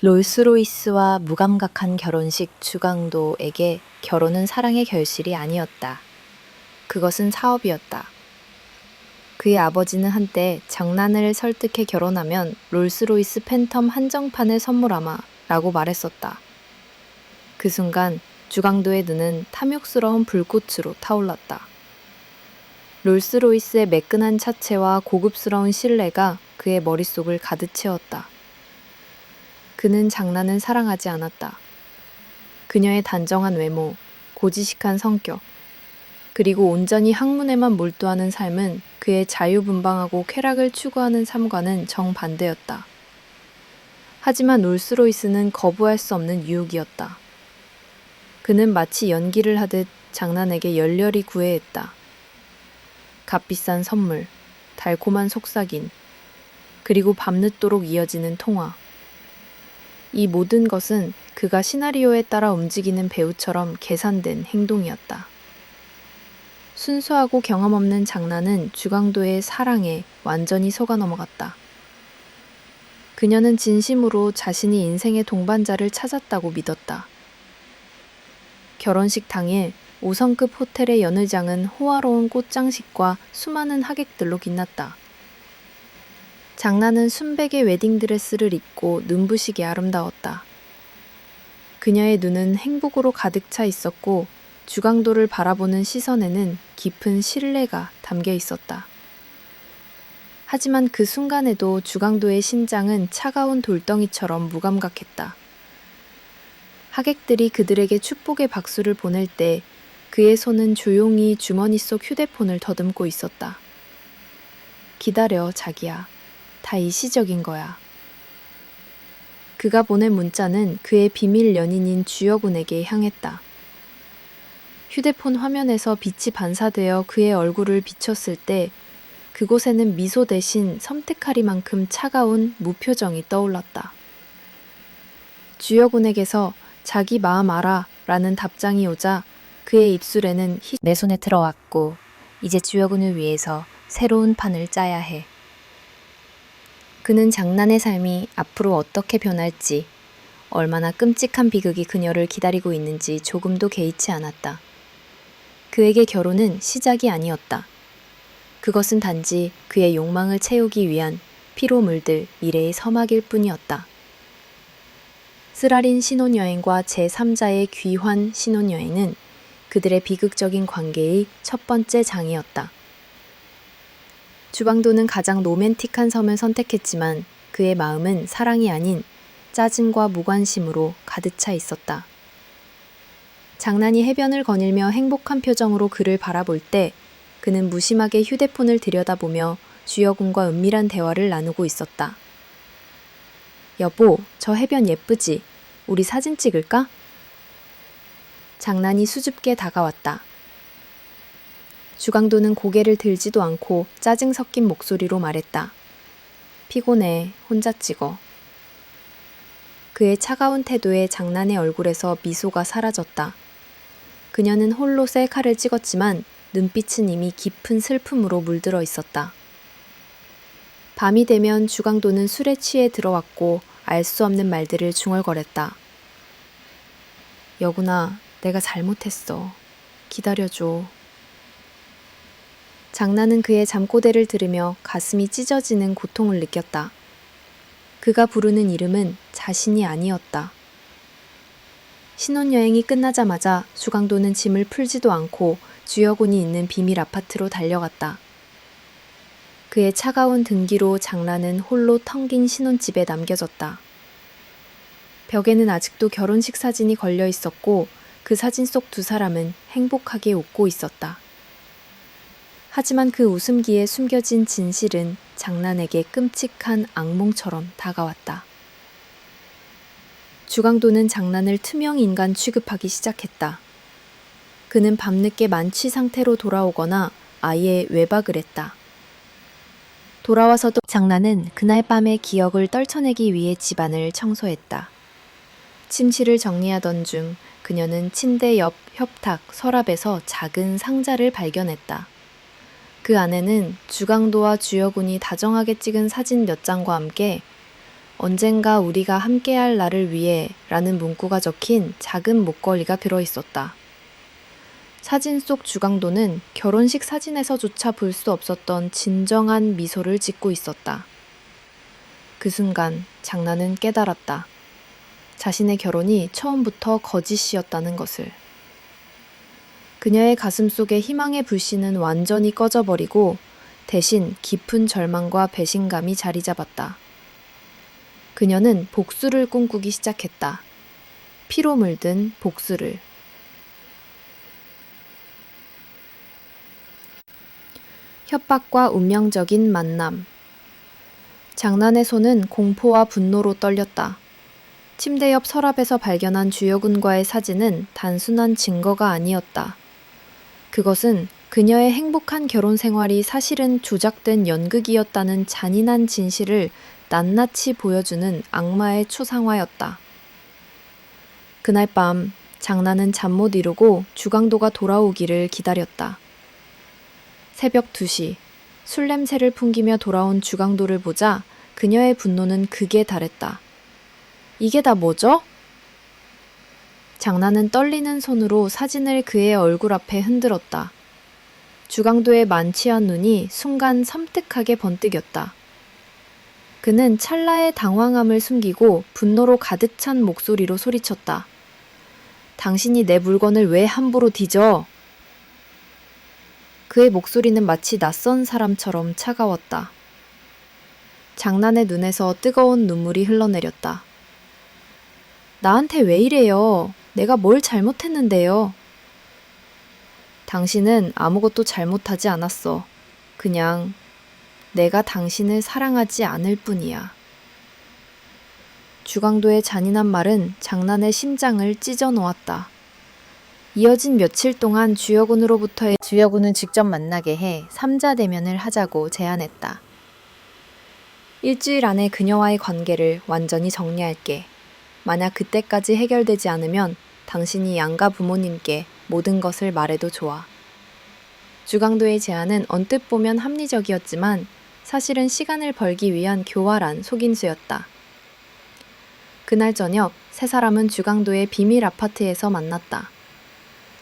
롤스로이스와 무감각한 결혼식 주강도에게 결혼은 사랑의 결실이 아니었다. 그것은 사업이었다. 그의 아버지는 한때 장난을 설득해 결혼하면 롤스로이스 팬텀 한정판을 선물하마 라고 말했었다. 그 순간 주강도의 눈은 탐욕스러운 불꽃으로 타올랐다. 롤스로이스의 매끈한 차체와 고급스러운 실내가 그의 머릿속을 가득 채웠다. 그는 장난은 사랑하지 않았다. 그녀의 단정한 외모, 고지식한 성격, 그리고 온전히 학문에만 몰두하는 삶은 그의 자유분방하고 쾌락을 추구하는 삶과는 정반대였다. 하지만 롤스로이스는 거부할 수 없는 유혹이었다. 그는 마치 연기를 하듯 장난에게 열렬히 구애했다. 값비싼 선물, 달콤한 속삭임, 그리고 밤늦도록 이어지는 통화. 이 모든 것은 그가 시나리오에 따라 움직이는 배우처럼 계산된 행동이었다. 순수하고 경험 없는 장난은 주강도의 사랑에 완전히 속아 넘어갔다. 그녀는 진심으로 자신이 인생의 동반자를 찾았다고 믿었다. 결혼식 당일 5성급 호텔의 연회장은 호화로운 꽃장식과 수많은 하객들로 빛났다. 장나는 순백의 웨딩드레스를 입고 눈부시게 아름다웠다. 그녀의 눈은 행복으로 가득 차 있었고 주강도를 바라보는 시선에는 깊은 신뢰가 담겨 있었다. 하지만 그 순간에도 주강도의 심장은 차가운 돌덩이처럼 무감각했다. 하객들이 그들에게 축복의 박수를 보낼 때 그의 손은 조용히 주머니 속 휴대폰을 더듬고 있었다. 기다려, 자기야. 다 일시적인 거야. 그가 보낸 문자는 그의 비밀 연인인 주여군에게 향했다. 휴대폰 화면에서 빛이 반사되어 그의 얼굴을 비췄을 때 그곳에는 미소 대신 섬뜩하리만큼 차가운 무표정이 떠올랐다. 주여군에게서 자기 마음 알아 라는 답장이 오자 그의 입술에는 내 손에 들어왔고 이제 주여군을 위해서 새로운 판을 짜야 해. 그는 장난의 삶이 앞으로 어떻게 변할지, 얼마나 끔찍한 비극이 그녀를 기다리고 있는지 조금도 개의치 않았다. 그에게 결혼은 시작이 아니었다. 그것은 단지 그의 욕망을 채우기 위한 피로 물들 미래의 서막일 뿐이었다. 쓰라린 신혼여행과 제3자의 귀환 신혼여행은 그들의 비극적인 관계의 첫 번째 장이었다. 주강도는 가장 로맨틱한 섬을 선택했지만 그의 마음은 사랑이 아닌 짜증과 무관심으로 가득 차 있었다. 장난이 해변을 거닐며 행복한 표정으로 그를 바라볼 때 그는 무심하게 휴대폰을 들여다보며 주여군과 은밀한 대화를 나누고 있었다. 여보, 저 해변 예쁘지? 우리 사진 찍을까? 장난이 수줍게 다가왔다. 주강도는 고개를 들지도 않고 짜증 섞인 목소리로 말했다. 피곤해, 혼자 찍어. 그의 차가운 태도에 장난의 얼굴에서 미소가 사라졌다. 그녀는 홀로 셀카를 찍었지만 눈빛은 이미 깊은 슬픔으로 물들어 있었다. 밤이 되면 주강도는 술에 취해 들어왔고 알 수 없는 말들을 중얼거렸다. 여군아, 내가 잘못했어. 기다려줘. 장나는 그의 잠꼬대를 들으며 가슴이 찢어지는 고통을 느꼈다. 그가 부르는 이름은 자신이 아니었다. 신혼여행이 끝나자마자 주강도는 짐을 풀지도 않고 주여군이 있는 비밀 아파트로 달려갔다. 그의 차가운 등기로 장나는 홀로 텅 빈 신혼집에 남겨졌다. 벽에는 아직도 결혼식 사진이 걸려 있었고 그 사진 속 두 사람은 행복하게 웃고 있었다. 하지만 그 웃음기에 숨겨진 진실은 장난에게 끔찍한 악몽처럼 다가왔다. 주강도는 장난을 투명 인간 취급하기 시작했다. 그는 밤늦게 만취 상태로 돌아오거나 아예 외박을 했다. 돌아와서도 장난은 그날 밤의 기억을 떨쳐내기 위해 집안을 청소했다. 침실을 정리하던 중 그녀는 침대 옆 협탁 서랍에서 작은 상자를 발견했다. 그 안에는 주강도와 주여군이 다정하게 찍은 사진 몇 장과 함께 언젠가 우리가 함께할 날을 위해 라는 문구가 적힌 작은 목걸이가 들어있었다. 사진 속 주강도는 결혼식 사진에서조차 볼 수 없었던 진정한 미소를 짓고 있었다. 그 순간 장나는 깨달았다. 자신의 결혼이 처음부터 거짓이었다는 것을. 그녀의 가슴 속의 희망의 불씨는 완전히 꺼져버리고 대신 깊은 절망과 배신감이 자리 잡았다. 그녀는 복수를 꿈꾸기 시작했다. 피로 물든 복수를. 협박과 운명적인 만남. 장난의 손은 공포와 분노로 떨렸다. 침대 옆 서랍에서 발견한 주여군과의 사진은 단순한 증거가 아니었다. 그것은 그녀의 행복한 결혼 생활이 사실은 조작된 연극이었다는 잔인한 진실을 낱낱이 보여주는 악마의 추상화였다. 그날 밤 장나는 잠 못 이루고 주강도가 돌아오기를 기다렸다. 새벽 2시 술 냄새를 풍기며 돌아온 주강도를 보자 그녀의 분노는 극에 달했다. 이게 다 뭐죠? 장나는 떨리는 손으로 사진을 그의 얼굴 앞에 흔들었다. 주강도의 만취한 눈이 순간 섬뜩하게 번뜩였다. 그는 찰나의 당황함을 숨기고 분노로 가득 찬 목소리로 소리쳤다. 당신이 내 물건을 왜 함부로 뒤져? 그의 목소리는 마치 낯선 사람처럼 차가웠다. 장난의 눈에서 뜨거운 눈물이 흘러내렸다. 나한테 왜 이래요? 내가 뭘 잘못했는데요? 당신은 아무것도 잘못하지 않았어. 그냥 내가 당신을 사랑하지 않을 뿐이야. 주강도의 잔인한 말은 장난의 심장을 찢어 놓았다. 이어진 며칠 동안 주여군은 직접 만나게 해 3자 대면을 하자고 제안했다. 일주일 안에 그녀와의 관계를 완전히 정리할게. 만약 그때까지 해결되지 않으면 당신이 양가 부모님께 모든 것을 말해도 좋아. 주강도의 제안은 언뜻 보면 합리적이었지만 사실은 시간을 벌기 위한 교활한 속임수였다. 그날 저녁 세 사람은 주강도의 비밀 아파트에서 만났다.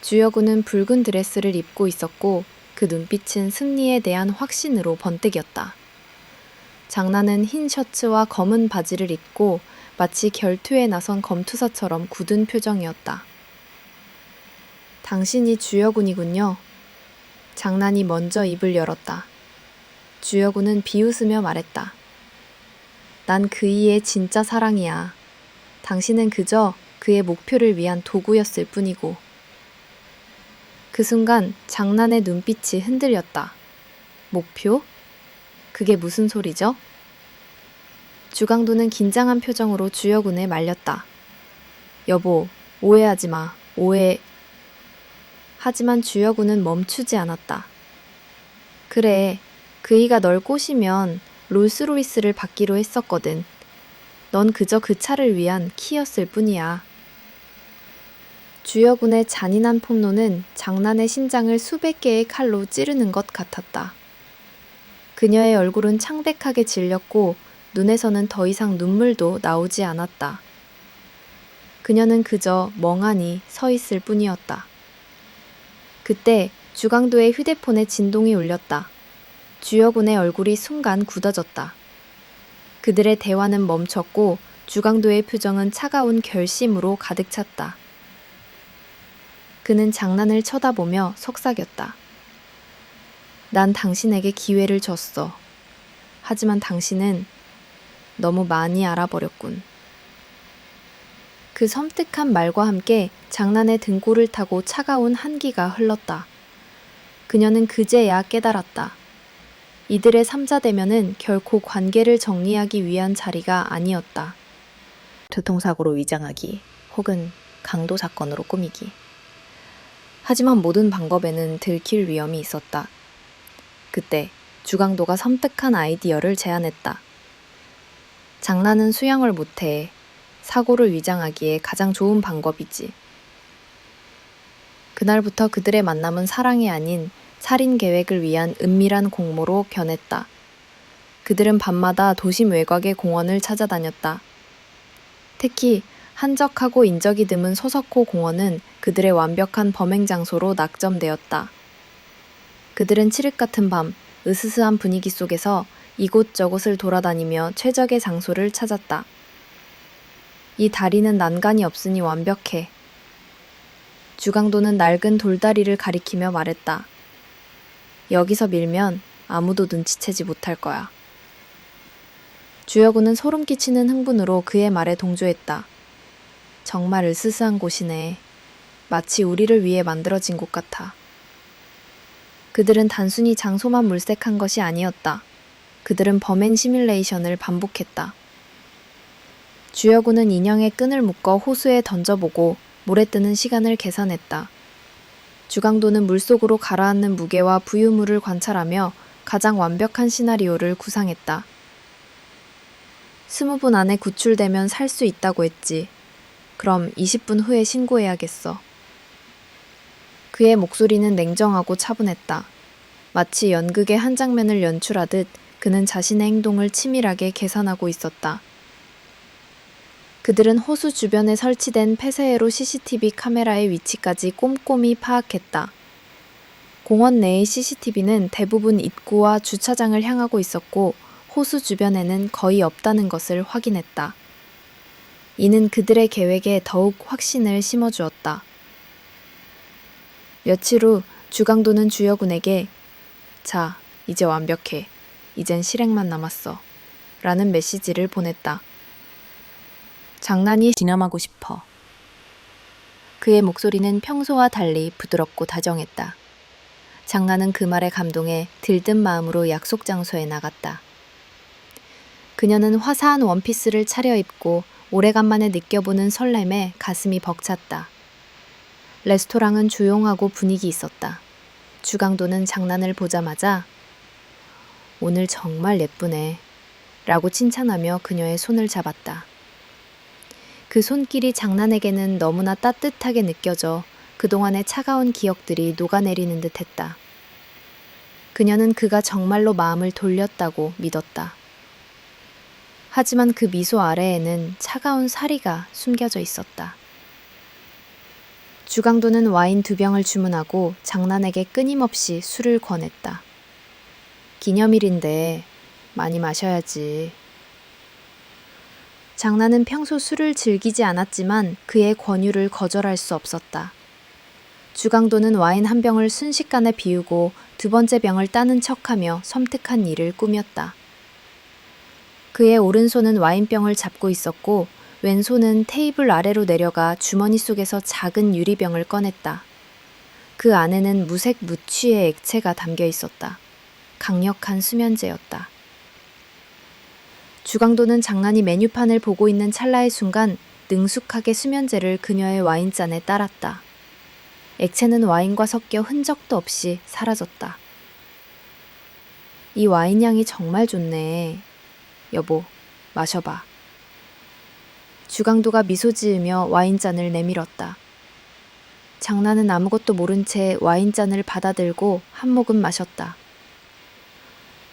주여군은 붉은 드레스를 입고 있었고 그 눈빛은 승리에 대한 확신으로 번뜩였다. 장나는 흰 셔츠와 검은 바지를 입고 마치 결투에 나선 검투사처럼 굳은 표정이었다. 당신이 주여군이군요. 장난이 먼저 입을 열었다. 주여군은 비웃으며 말했다. 난 그이의 진짜 사랑이야. 당신은 그저 그의 목표를 위한 도구였을 뿐이고. 그 순간 장난의 눈빛이 흔들렸다. 목표? 그게 무슨 소리죠? 주강도는 긴장한 표정으로 주여군을 말렸다. 여보, 오해하지 마. 하지만 주여군은 멈추지 않았다. 그래, 그이가 널 꼬시면 롤스로이스를 받기로 했었거든. 넌 그저 그 차를 위한 키였을 뿐이야. 주여군의 잔인한 폭로는 장난의 심장을 수백 개의 칼로 찌르는 것 같았다. 그녀의 얼굴은 창백하게 질렸고 눈에서는 더 이상 눈물도 나오지 않았다. 그녀는 그저 멍하니 서 있을 뿐이었다. 그때 주강도의 휴대폰에 진동이 울렸다. 주여군의 얼굴이 순간 굳어졌다. 그들의 대화는 멈췄고 주강도의 표정은 차가운 결심으로 가득 찼다. 그는 장난을 쳐다보며 속삭였다. 난 당신에게 기회를 줬어. 하지만 당신은 너무 많이 알아버렸군. 그 섬뜩한 말과 함께 장난의 등골을 타고 차가운 한기가 흘렀다. 그녀는 그제야 깨달았다. 이들의 3자 대면은 결코 관계를 정리하기 위한 자리가 아니었다. 교통사고로 위장하기 혹은 강도 사건으로 꾸미기. 하지만 모든 방법에는 들킬 위험이 있었다. 그때 주강도가 섬뜩한 아이디어를 제안했다. 장난은 수영을 못해. 사고를 위장하기에 가장 좋은 방법이지. 그날부터 그들의 만남은 사랑이 아닌 살인 계획을 위한 은밀한 공모로 변했다. 그들은 밤마다 도심 외곽의 공원을 찾아다녔다. 특히 한적하고 인적이 드문 소석호 공원은 그들의 완벽한 범행 장소로 낙점되었다. 그들은 칠흑 같은 밤, 으스스한 분위기 속에서 이곳저곳을 돌아다니며 최적의 장소를 찾았다. 이 다리는 난간이 없으니 완벽해. 주강도는 낡은 돌다리를 가리키며 말했다. 여기서 밀면 아무도 눈치채지 못할 거야. 주여군은 소름 끼치는 흥분으로 그의 말에 동조했다. 정말 으스스한 곳이네. 마치 우리를 위해 만들어진 곳 같아. 그들은 단순히 장소만 물색한 것이 아니었다. 그들은 범행 시뮬레이션을 반복했다. 주여군은 인형의 끈을 묶어 호수에 던져보고 모래 뜨는 시간을 계산했다. 주강도는 물속으로 가라앉는 무게와 부유물을 관찰하며 가장 완벽한 시나리오를 구상했다. 20분 안에 구출되면 살 수 있다고 했지. 그럼 20분 후에 신고해야겠어. 그의 목소리는 냉정하고 차분했다. 마치 연극의 한 장면을 연출하듯 그는 자신의 행동을 치밀하게 계산하고 있었다. 그들은 호수 주변에 설치된 폐쇄회로 CCTV 카메라의 위치까지 꼼꼼히 파악했다. 공원 내의 CCTV는 대부분 입구와 주차장을 향하고 있었고 호수 주변에는 거의 없다는 것을 확인했다. 이는 그들의 계획에 더욱 확신을 심어주었다. 며칠 후 주강도는 주여군에게 자, 이제 완벽해. 이젠 실행만 남았어. 라는 메시지를 보냈다. 장난이 진험하고 싶어. 그의 목소리는 평소와 달리 부드럽고 다정했다. 장난은 그 말에 감동해 들뜬 마음으로 약속 장소에 나갔다. 그녀는 화사한 원피스를 차려입고 오래간만에 느껴보는 설렘에 가슴이 벅찼다. 레스토랑은 조용하고 분위기 있었다. 주강도는 장난을 보자마자 오늘 정말 예쁘네 라고 칭찬하며 그녀의 손을 잡았다. 그 손길이 장난에게는 너무나 따뜻하게 느껴져 그동안의 차가운 기억들이 녹아내리는 듯 했다. 그녀는 그가 정말로 마음을 돌렸다고 믿었다. 하지만 그 미소 아래에는 차가운 사리가 숨겨져 있었다. 주강도는 와인 2병을 주문하고 장난에게 끊임없이 술을 권했다. 기념일인데 많이 마셔야지. 장난은 평소 술을 즐기지 않았지만 그의 권유를 거절할 수 없었다. 주강도는 와인 1병을 순식간에 비우고 2번째 병을 따는 척하며 섬뜩한 일을 꾸몄다. 그의 오른손은 와인병을 잡고 있었고 왼손은 테이블 아래로 내려가 주머니 속에서 작은 유리병을 꺼냈다. 그 안에는 무색 무취의 액체가 담겨 있었다. 강력한 수면제였다. 주강도는 장난이 메뉴판을 보고 있는 찰나의 순간 능숙하게 수면제를 그녀의 와인잔에 따랐다. 액체는 와인과 섞여 흔적도 없이 사라졌다. 이 와인 향이 정말 좋네. 여보, 마셔봐. 주강도가 미소 지으며 와인잔을 내밀었다. 장난은 아무것도 모른 채 와인잔을 받아들고 한 모금 마셨다.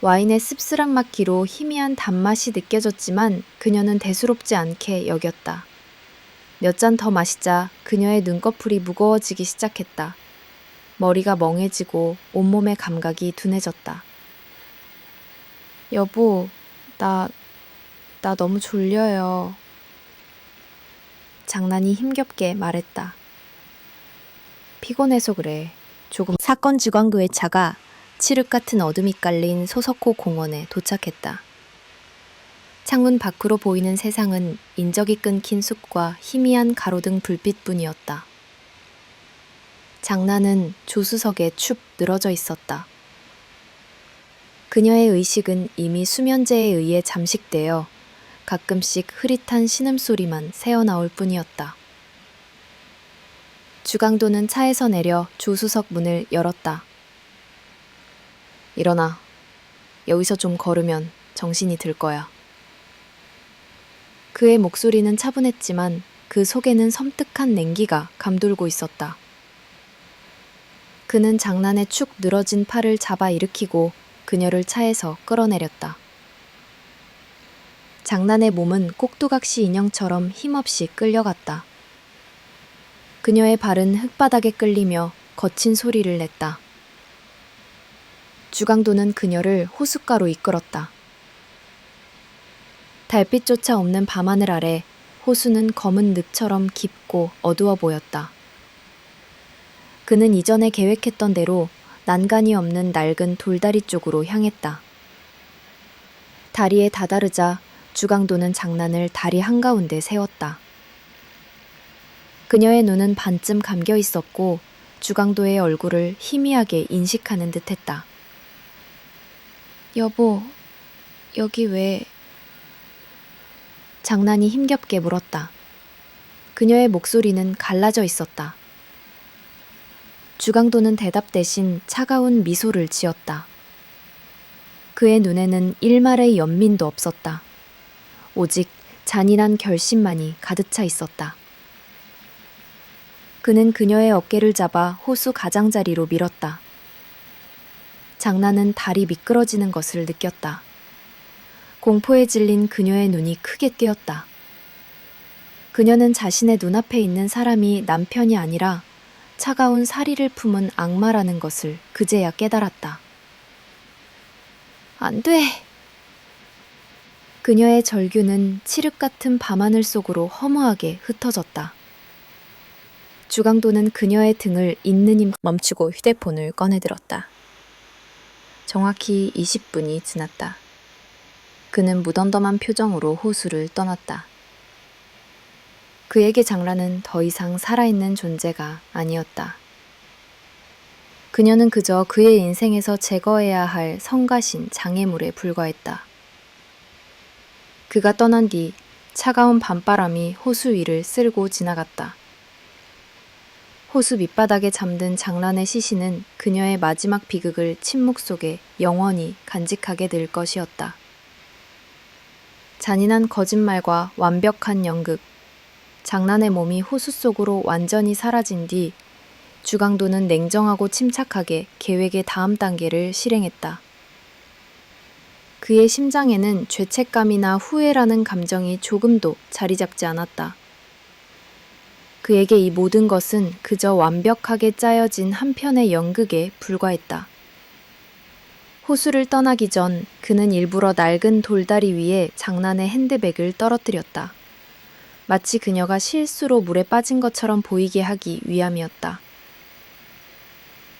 와인의 씁쓸한 맛기로 희미한 단맛이 느껴졌지만 그녀는 대수롭지 않게 여겼다. 몇 잔 더 마시자 그녀의 눈꺼풀이 무거워지기 시작했다. 머리가 멍해지고 온몸의 감각이 둔해졌다. 여보, 나 너무 졸려요. 장난이 힘겹게 말했다. 피곤해서 그래. 조금. 사건 주광구의 차가 칠흑 같은 어둠이 깔린 소석호 공원에 도착했다. 창문 밖으로 보이는 세상은 인적이 끊긴 숲과 희미한 가로등 불빛뿐이었다. 장난은 조수석에 축 늘어져 있었다. 그녀의 의식은 이미 수면제에 의해 잠식되어 가끔씩 흐릿한 신음소리만 새어나올 뿐이었다. 주강도는 차에서 내려 조수석 문을 열었다. 일어나. 여기서 좀 걸으면 정신이 들 거야. 그의 목소리는 차분했지만 그 속에는 섬뜩한 냉기가 감돌고 있었다. 그는 장난의 축 늘어진 팔을 잡아 일으키고 그녀를 차에서 끌어내렸다. 장난의 몸은 꼭두각시 인형처럼 힘없이 끌려갔다. 그녀의 발은 흙바닥에 끌리며 거친 소리를 냈다. 주강도는 그녀를 호숫가로 이끌었다. 달빛조차 없는 밤하늘 아래 호수는 검은 늪처럼 깊고 어두워 보였다. 그는 이전에 계획했던 대로 난간이 없는 낡은 돌다리 쪽으로 향했다. 다리에 다다르자 주강도는 장난을 다리 한가운데 세웠다. 그녀의 눈은 반쯤 감겨 있었고 주강도의 얼굴을 희미하게 인식하는 듯했다. 여보, 여기 왜... 장난이 힘겹게 물었다. 그녀의 목소리는 갈라져 있었다. 주강도는 대답 대신 차가운 미소를 지었다. 그의 눈에는 일말의 연민도 없었다. 오직 잔인한 결심만이 가득 차 있었다. 그는 그녀의 어깨를 잡아 호수 가장자리로 밀었다. 장난은 다리 미끄러지는 것을 느꼈다. 공포에 질린 그녀의 눈이 크게 뜨였다. 그녀는 자신의 눈앞에 있는 사람이 남편이 아니라 차가운 사리를 품은 악마라는 것을 그제야 깨달았다. 안 돼! 그녀의 절규는 칠흑 같은 밤하늘 속으로 허무하게 흩어졌다. 주강도는 그녀의 등을 있는 힘 멈추고 휴대폰을 꺼내들었다. 정확히 20분이 지났다. 그는 무덤덤한 표정으로 호수를 떠났다. 그에게 장난은 더 이상 살아있는 존재가 아니었다. 그녀는 그저 그의 인생에서 제거해야 할 성가신 장애물에 불과했다. 그가 떠난 뒤 차가운 밤바람이 호수 위를 쓸고 지나갔다. 호수 밑바닥에 잠든 장난의 시신은 그녀의 마지막 비극을 침묵 속에 영원히 간직하게 될 것이었다. 잔인한 거짓말과 완벽한 연극, 장난의 몸이 호수 속으로 완전히 사라진 뒤 주강도는 냉정하고 침착하게 계획의 다음 단계를 실행했다. 그의 심장에는 죄책감이나 후회라는 감정이 조금도 자리 잡지 않았다. 그에게 이 모든 것은 그저 완벽하게 짜여진 한 편의 연극에 불과했다. 호수를 떠나기 전 그는 일부러 낡은 돌다리 위에 장난의 핸드백을 떨어뜨렸다. 마치 그녀가 실수로 물에 빠진 것처럼 보이게 하기 위함이었다.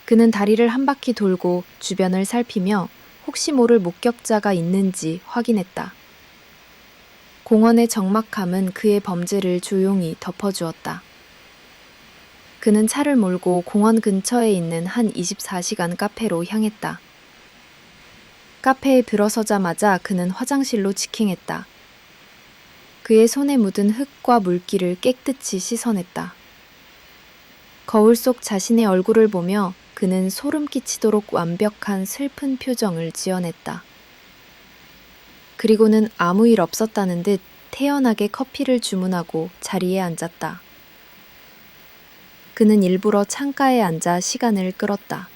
그는 다리를 한 바퀴 돌고 주변을 살피며 혹시 모를 목격자가 있는지 확인했다. 공원의 적막함은 그의 범죄를 조용히 덮어주었다. 그는 차를 몰고 공원 근처에 있는 한 24시간 카페로 향했다. 카페에 들어서자마자 그는 화장실로 직행했다. 그의 손에 묻은 흙과 물기를 깨끗이 씻어냈다. 거울 속 자신의 얼굴을 보며 그는 소름 끼치도록 완벽한 슬픈 표정을 지어냈다. 그리고는 아무 일 없었다는 듯 태연하게 커피를 주문하고 자리에 앉았다. 그는 일부러 창가에 앉아 시간을 끌었다.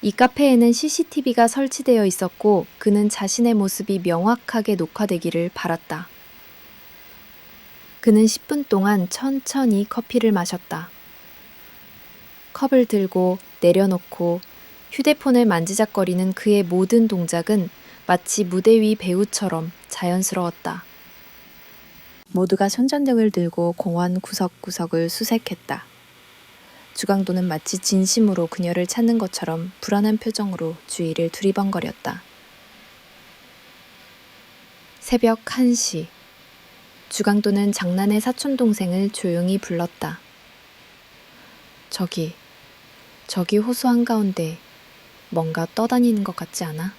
이 카페에는 CCTV가 설치되어 있었고 그는 자신의 모습이 명확하게 녹화되기를 바랐다. 그는 10분 동안 천천히 커피를 마셨다. 컵을 들고 내려놓고 휴대폰을 만지작거리는 그의 모든 동작은 마치 무대 위 배우처럼 자연스러웠다. 모두가 손전등을 들고 공원 구석구석을 수색했다. 주강도는 마치 진심으로 그녀를 찾는 것처럼 불안한 표정으로 주위를 두리번거렸다. 새벽 1시. 주강도는 장난의 사촌동생을 조용히 불렀다. 저기 호수 한가운데 뭔가 떠다니는 것 같지 않아?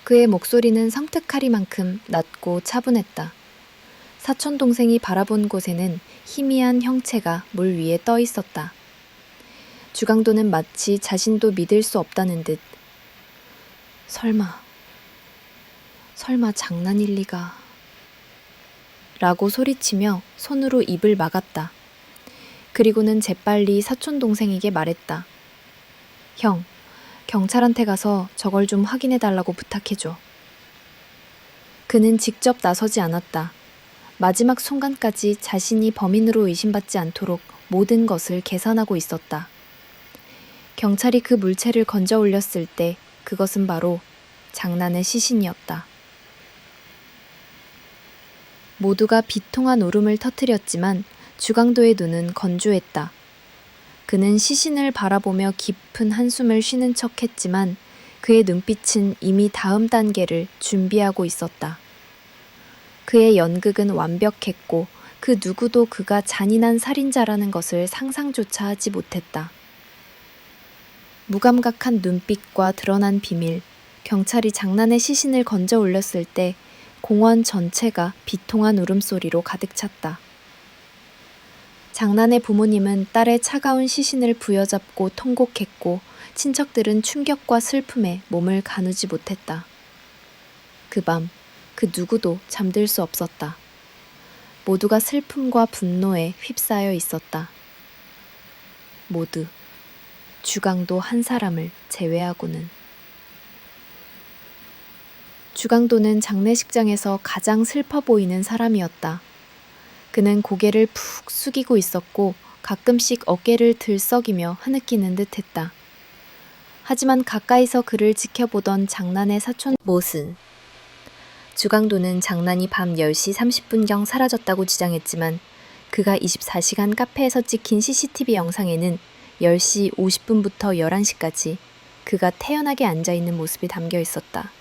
그의 목소리는 성특하리만큼 낮고 차분했다. 사촌동생이 바라본 곳에는 희미한 형체가 물 위에 떠 있었다. 주강도는 마치 자신도 믿을 수 없다는 듯 설마 장난일 리가 라고 소리치며 손으로 입을 막았다. 그리고는 재빨리 사촌동생에게 말했다. 형, 경찰한테 가서 저걸 좀 확인해달라고 부탁해줘. 그는 직접 나서지 않았다. 마지막 순간까지 자신이 범인으로 의심받지 않도록 모든 것을 계산하고 있었다. 경찰이 그 물체를 건져 올렸을 때 그것은 바로 장난의 시신이었다. 모두가 비통한 울음을 터뜨렸지만 주강도의 눈은 건조했다. 그는 시신을 바라보며 깊은 한숨을 쉬는 척했지만 그의 눈빛은 이미 다음 단계를 준비하고 있었다. 그의 연극은 완벽했고 그 누구도 그가 잔인한 살인자라는 것을 상상조차 하지 못했다. 무감각한 눈빛과 드러난 비밀, 경찰이 장난의 시신을 건져 올렸을 때 공원 전체가 비통한 울음소리로 가득 찼다. 장난의 부모님은 딸의 차가운 시신을 부여잡고 통곡했고 친척들은 충격과 슬픔에 몸을 가누지 못했다. 그 밤, 그 누구도 잠들 수 없었다. 모두가 슬픔과 분노에 휩싸여 있었다. 모두, 주강도 한 사람을 제외하고는. 주강도는 장례식장에서 가장 슬퍼 보이는 사람이었다. 그는 고개를 푹 숙이고 있었고 가끔씩 어깨를 들썩이며 흐느끼는 듯했다. 하지만 가까이서 그를 지켜보던 장난의 사촌 모슨. 주강도는 장난이 밤 10시 30분경 사라졌다고 주장했지만 그가 24시간 카페에서 찍힌 CCTV 영상에는 10시 50분부터 11시까지 그가 태연하게 앉아있는 모습이 담겨 있었다.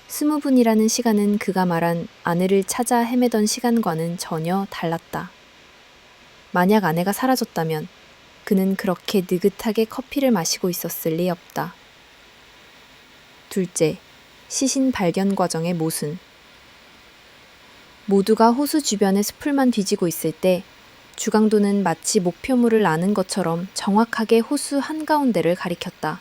20분이라는 시간은 그가 말한 아내를 찾아 헤매던 시간과는 전혀 달랐다. 만약 아내가 사라졌다면 그는 그렇게 느긋하게 커피를 마시고 있었을 리 없다. 둘째, 시신 발견 과정의 모순. 모두가 호수 주변의 숲을만 뒤지고 있을 때 주강도는 마치 목표물을 아는 것처럼 정확하게 호수 한가운데를 가리켰다.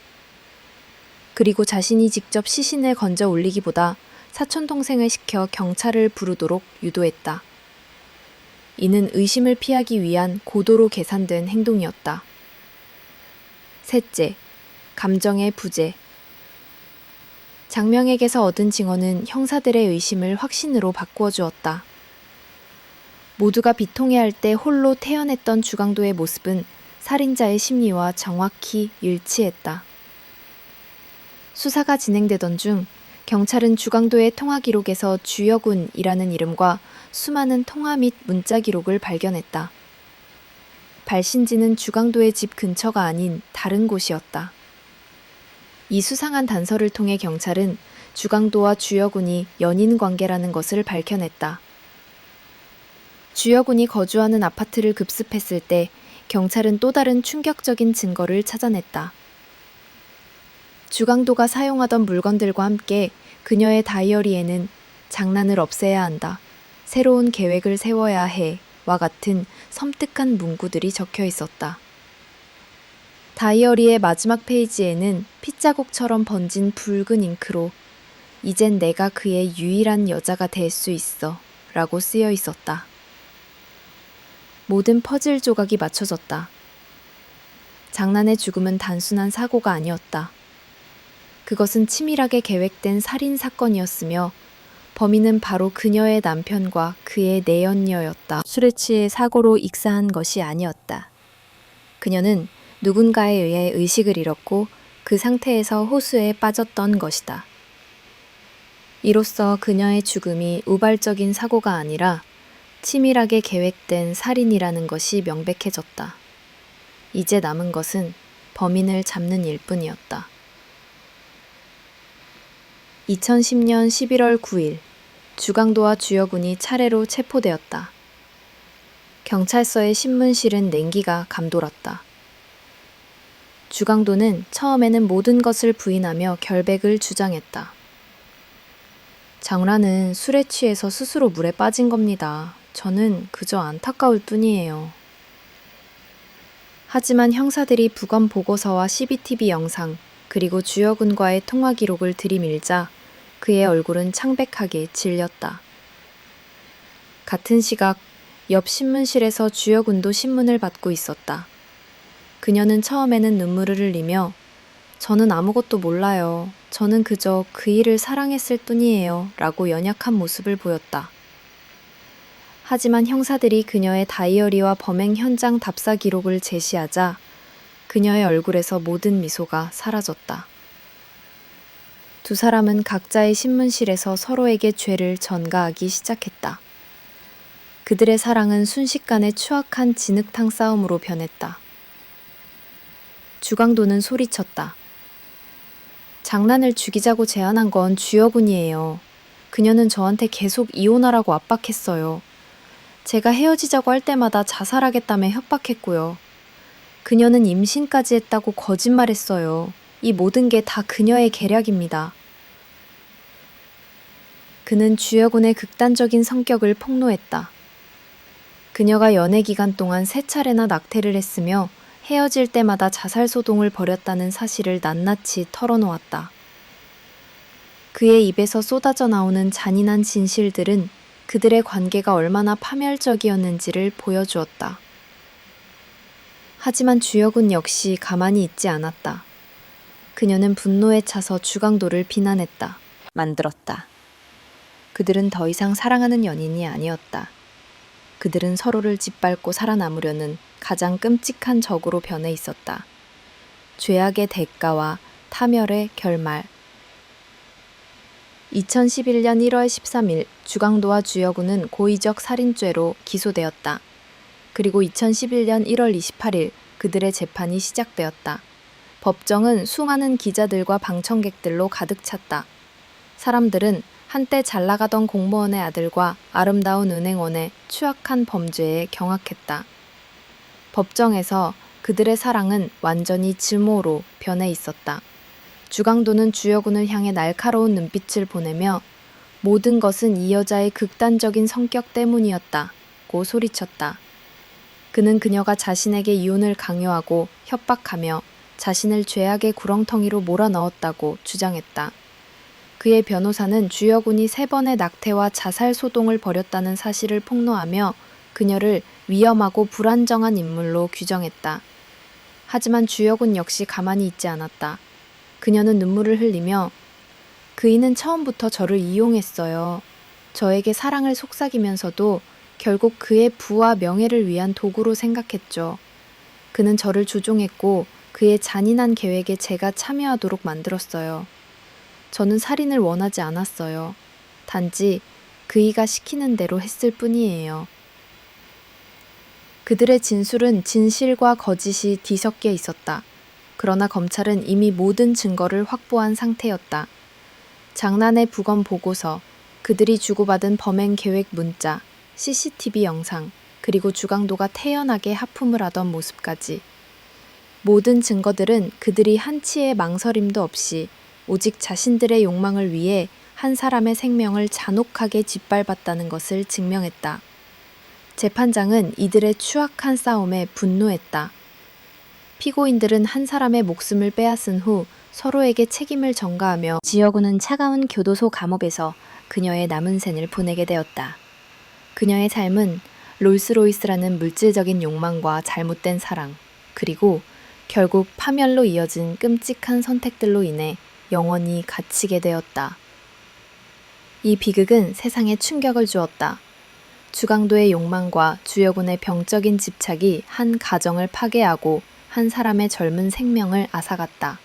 그리고 자신이 직접 시신을 건져 올리기보다 사촌동생을 시켜 경찰을 부르도록 유도했다. 이는 의심을 피하기 위한 고도로 계산된 행동이었다. 셋째, 감정의 부재. 장명에게서 얻은 증언은 형사들의 의심을 확신으로 바꾸어 주었다. 모두가 비통해할 때 홀로 태연했던 주강도의 모습은 살인자의 심리와 정확히 일치했다. 수사가 진행되던 중 경찰은 주강도의 통화 기록에서 주여군이라는 이름과 수많은 통화 및 문자 기록을 발견했다. 발신지는 주강도의 집 근처가 아닌 다른 곳이었다. 이 수상한 단서를 통해 경찰은 주강도와 주여군이 연인 관계라는 것을 밝혀냈다. 주여군이 거주하는 아파트를 급습했을 때 경찰은 또 다른 충격적인 증거를 찾아냈다. 주강도가 사용하던 물건들과 함께 그녀의 다이어리에는 장난을 없애야 한다, 새로운 계획을 세워야 해와 같은 섬뜩한 문구들이 적혀 있었다. 다이어리의 마지막 페이지에는 핏자국처럼 번진 붉은 잉크로 이젠 내가 그의 유일한 여자가 될 수 있어 라고 쓰여 있었다. 모든 퍼즐 조각이 맞춰졌다. 장난의 죽음은 단순한 사고가 아니었다. 그것은 치밀하게 계획된 살인 사건이었으며 범인은 바로 그녀의 남편과 그의 내연녀였다. 술에 취해 사고로 익사한 것이 아니었다. 그녀는 누군가에 의해 의식을 잃었고 그 상태에서 호수에 빠졌던 것이다. 이로써 그녀의 죽음이 우발적인 사고가 아니라 치밀하게 계획된 살인이라는 것이 명백해졌다. 이제 남은 것은 범인을 잡는 일뿐이었다. 2010년 11월 9일, 주강도와 주여군이 차례로 체포되었다. 경찰서의 신문실은 냉기가 감돌았다. 주강도는 처음에는 모든 것을 부인하며 결백을 주장했다. 장난은 술에 취해서 스스로 물에 빠진 겁니다. 저는 그저 안타까울 뿐이에요. 하지만 형사들이 부검 보고서와 CCTV 영상, 그리고 주여군과의 통화 기록을 들이밀자 그의 얼굴은 창백하게 질렸다. 같은 시각 옆 신문실에서 주여군도 신문을 받고 있었다. 그녀는 처음에는 눈물을 흘리며 저는 아무것도 몰라요. 저는 그저 그 일을 사랑했을 뿐이에요. 라고 연약한 모습을 보였다. 하지만 형사들이 그녀의 다이어리와 범행 현장 답사 기록을 제시하자 그녀의 얼굴에서 모든 미소가 사라졌다. 두 사람은 각자의 신문실에서 서로에게 죄를 전가하기 시작했다. 그들의 사랑은 순식간에 추악한 진흙탕 싸움으로 변했다. 주강도는 소리쳤다. 장난을 죽이자고 제안한 건 주여군이에요. 그녀는 저한테 계속 이혼하라고 압박했어요. 제가 헤어지자고 할 때마다 자살하겠다며 협박했고요. 그녀는 임신까지 했다고 거짓말했어요. 이 모든 게 다 그녀의 계략입니다. 그는 주여군의 극단적인 성격을 폭로했다. 그녀가 연애 기간 동안 3차례나 낙태를 했으며 헤어질 때마다 자살 소동을 벌였다는 사실을 낱낱이 털어놓았다. 그의 입에서 쏟아져 나오는 잔인한 진실들은 그들의 관계가 얼마나 파멸적이었는지를 보여주었다. 하지만 주여군 역시 가만히 있지 않았다. 그녀는 분노에 차서 주강도를 비난했다. 만들었다. 그들은 더 이상 사랑하는 연인이 아니었다. 그들은 서로를 짓밟고 살아남으려는 가장 끔찍한 적으로 변해 있었다. 죄악의 대가와 타멸의 결말. 2011년 1월 13일 주강도와 주여군은 고의적 살인죄로 기소되었다. 그리고 2011년 1월 28일 그들의 재판이 시작되었다. 법정은 수많은 기자들과 방청객들로 가득 찼다. 사람들은 한때 잘나가던 공무원의 아들과 아름다운 은행원의 추악한 범죄에 경악했다. 법정에서 그들의 사랑은 완전히 증오로 변해 있었다. 주강도는 주여군을 향해 날카로운 눈빛을 보내며 모든 것은 이 여자의 극단적인 성격 때문이었다고 소리쳤다. 그는 그녀가 자신에게 이혼을 강요하고 협박하며 자신을 죄악의 구렁텅이로 몰아넣었다고 주장했다. 그의 변호사는 주여군이 3번의 낙태와 자살 소동을 벌였다는 사실을 폭로하며 그녀를 위험하고 불안정한 인물로 규정했다. 하지만 주여군 역시 가만히 있지 않았다. 그녀는 눈물을 흘리며 그이는 처음부터 저를 이용했어요. 저에게 사랑을 속삭이면서도 결국 그의 부와 명예를 위한 도구로 생각했죠. 그는 저를 조종했고 그의 잔인한 계획에 제가 참여하도록 만들었어요. 저는 살인을 원하지 않았어요. 단지 그이가 시키는 대로 했을 뿐이에요. 그들의 진술은 진실과 거짓이 뒤섞여 있었다. 그러나 검찰은 이미 모든 증거를 확보한 상태였다. 장난의 부검 보고서, 그들이 주고받은 범행 계획 문자, CCTV 영상, 그리고 주강도가 태연하게 하품을 하던 모습까지. 모든 증거들은 그들이 한치의 망설임도 없이 오직 자신들의 욕망을 위해 한 사람의 생명을 잔혹하게 짓밟았다는 것을 증명했다. 재판장은 이들의 추악한 싸움에 분노했다. 피고인들은 한 사람의 목숨을 빼앗은 후 서로에게 책임을 전가하며 지여군은 차가운 교도소 감옥에서 그녀의 남은 생을 보내게 되었다. 그녀의 삶은 롤스로이스라는 물질적인 욕망과 잘못된 사랑, 그리고 결국 파멸로 이어진 끔찍한 선택들로 인해 영원히 갇히게 되었다. 이 비극은 세상에 충격을 주었다. 주강도의 욕망과 주여군의 병적인 집착이 한 가정을 파괴하고 한 사람의 젊은 생명을 앗아갔다.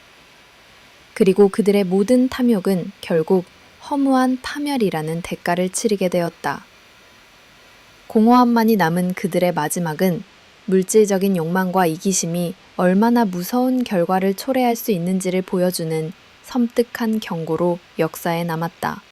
그리고 그들의 모든 탐욕은 결국 허무한 파멸이라는 대가를 치르게 되었다. 공허함만이 남은 그들의 마지막은 물질적인 욕망과 이기심이 얼마나 무서운 결과를 초래할 수 있는지를 보여주는 섬뜩한 경고로 역사에 남았다.